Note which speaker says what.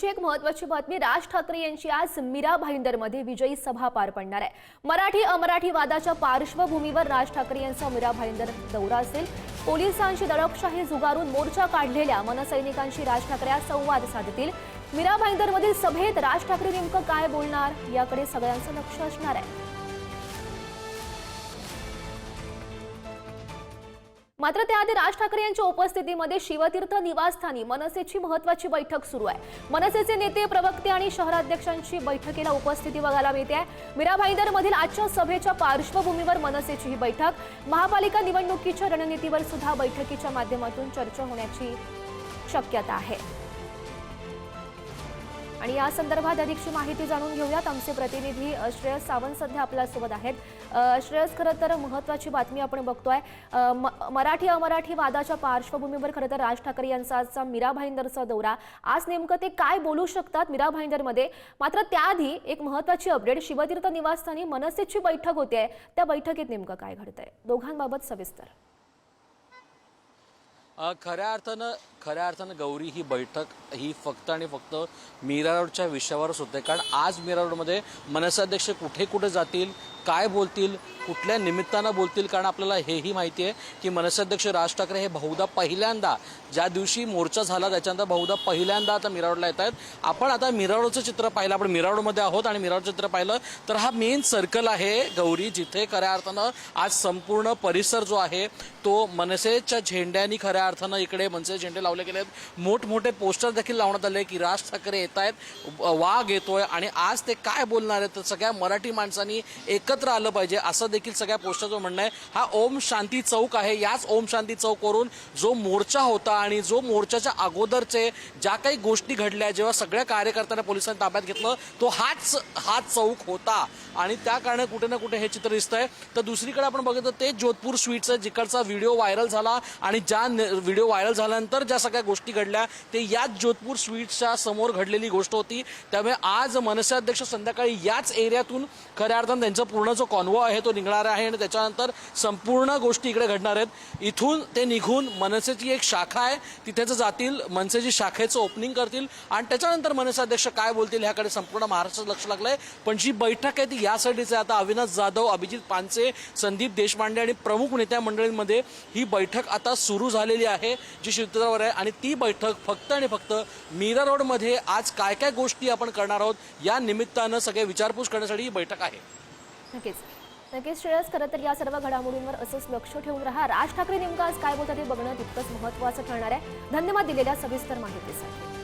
Speaker 1: पुढची एक महत्त्वाची बातमी, राज ठाकरे यांची आज मीरा भाईंदरमध्ये विजयी सभा पार पडणार आहे। मराठी अमराठी वादाच्या पार्श्वभूमीवर राज ठाकरे यांचा मीरा भाईंदर दौरा असेल। पोलिसांची दडपशाही झुगारून मोर्चा काढलेल्या मनसैनिकांशी राज ठाकरे आज संवाद साधतील। मीरा भाईंदरमधील सभेत राज ठाकरे नेमकं काय बोलणार याकडे सगळ्यांचं लक्ष असणार आहे। मात्र त्याआधी राज ठाकरे यांच्या उपस्थितीमध्ये शिवतीर्थ निवासस्थानी मनसेची महत्त्वाची बैठक सुरू आहे। मनसेचे नेते, प्रवक्ते आणि शहराध्यक्षांची बैठकीला उपस्थिती बघायला मिळते आहे। मीरा भाईंदरमधील आजच्या सभेच्या पार्श्वभूमीवर मनसेची ही बैठक, महापालिका निवडणुकीच्या रणनीतीवर सुद्धा बैठकीच्या माध्यमातून चर्चा होण्याची शक्यता आहे। आणि या संदर्भात अधिकची माहिती जाणून घेऊयात। आमचे प्रतिनिधी श्रेयस सावंत सध्या आपल्यासोबत आहेत। श्रेयस, खरं तर महत्त्वाची बातमी आपण बघतोय, मराठी अमराठी वादाच्या पार्श्वभूमीवर खरं तर राज ठाकरे यांचा आजचा मीरा भाईंदरचा दौरा। आज नेमकं ते काय बोलू शकतात मीरा भाईंदरमध्ये? मात्र त्याआधी एक महत्त्वाची अपडेट, शिवतीर्थ निवासस्थानी मनसेची बैठक होते, त्या बैठकीत नेमकं काय घडतंय, दोघांबाबत सविस्तर।
Speaker 2: खऱ्या अर्थानं गौरी, ही बैठक ही फक्त आणि फक्त मीरा रोडच्या विषयावरच होते। कारण आज मीरा रोडमध्ये मनसेअध्यक्ष कुठे कुठे जातील, काय बोलतील, कुठल्या निमित्तानं बोलतील, कारण आपल्याला हेही माहिती आहे की मनसेअध्यक्ष राज ठाकरे हे बहुधा पहिल्यांदा, ज्या दिवशी मोर्चा झाला त्याच्यानंतर बहुधा पहिल्यांदा आता मीरा रोडला येत आहेत। आपण आता मीरा रोडचं चित्र पाहिलं, आपण मीरा रोडमध्ये आहोत आणि मीरा रोडचं चित्र पाहिलं तर हा मेन सर्कल आहे गौरी, जिथे खऱ्या अर्थानं आज संपूर्ण परिसर जो आहे तो मनसेच्या झेंड्यांनी खऱ्या अर्थानं इकडे मनसे झेंडे लावले गेले आहेत। मोठमोठे पोस्टर देखील लावण्यात आले की राज ठाकरे येत आहेत, वाघ येतोय आणि आज ते काय बोलणार आहेत, तर सगळ्या मराठी माणसांनी एकत्र आलं पाहिजे असं देखील सगळ्या पोस्टरचं म्हणणं आहे। हा ओम शांती चौक आहे, याच ओम शांती चौकवरून जो मोर्चा होता आणि जो मोर्चाच्या अगोदरचे ज्या काही गोष्टी घडल्या, जेव्हा सगळ्या कार्यकर्त्यांना पोलिसांनी ताब्यात घेतलं, तो हाच चौक होता आणि त्या कारणे कुठे ना कुठे हे चित्र दिसतंय। तर दुसरीकडे आपण बघितलं ते जोधपूर स्वीट्स, जिकडचा व्हिडिओ व्हायरल झाला आणि ज्या व्हिडिओ व्हायरल झाल्यानंतर ज्या सगळ्या गोष्टी घडल्या ते याच जोधपूर स्वीट्सच्या समोर घडलेली गोष्ट होती। त्यामुळे आज मनसेअध्यक्ष संध्याकाळी याच एरियातून खऱ्या अर्थानं त्यांचा पूर्ण जो कॉन्वॉय आहे तो निघणार आहे आणि त्याच्यानंतर संपूर्ण गोष्टी इकडे घडणार आहेत। इथून ते निघून मनसेची एक शाखा आहे तिथेच जातील, मनसेची शाखेचं ओपनिंग करतील आणि त्याच्यानंतर मनसेअध्यक्ष काय बोलतील ह्याकडे संपूर्ण महाराष्ट्राचं लक्ष लागलंय। पण जी बैठक आहे ती यासाठीच आहे। आता अविनाश जाधव, अभिजित पानसे, संदीप देशपांडे आणि प्रमुख नेत्या मंडळींमध्ये ही बैठक आता सुरू झालेली आहे, जी शिवतीर्थावर आहे आणि ती बैठक फक्त आणि फक्त मीरा रोडमध्ये आज काय काय गोष्टी आपण करणार आहोत या निमित्तानं सगळे विचारपूस करण्यासाठी ही बैठक आहे।
Speaker 1: नक्कीच श्रेयस, खरं तर या सर्व घडामोडींवर असंच लक्ष ठेवून राहा। राज ठाकरे नेमकं आज काय बोलतात हे बघणं तितकंच महत्त्वाचं ठरणार आहे। धन्यवाद दिलेल्या सविस्तर माहितीसाठी।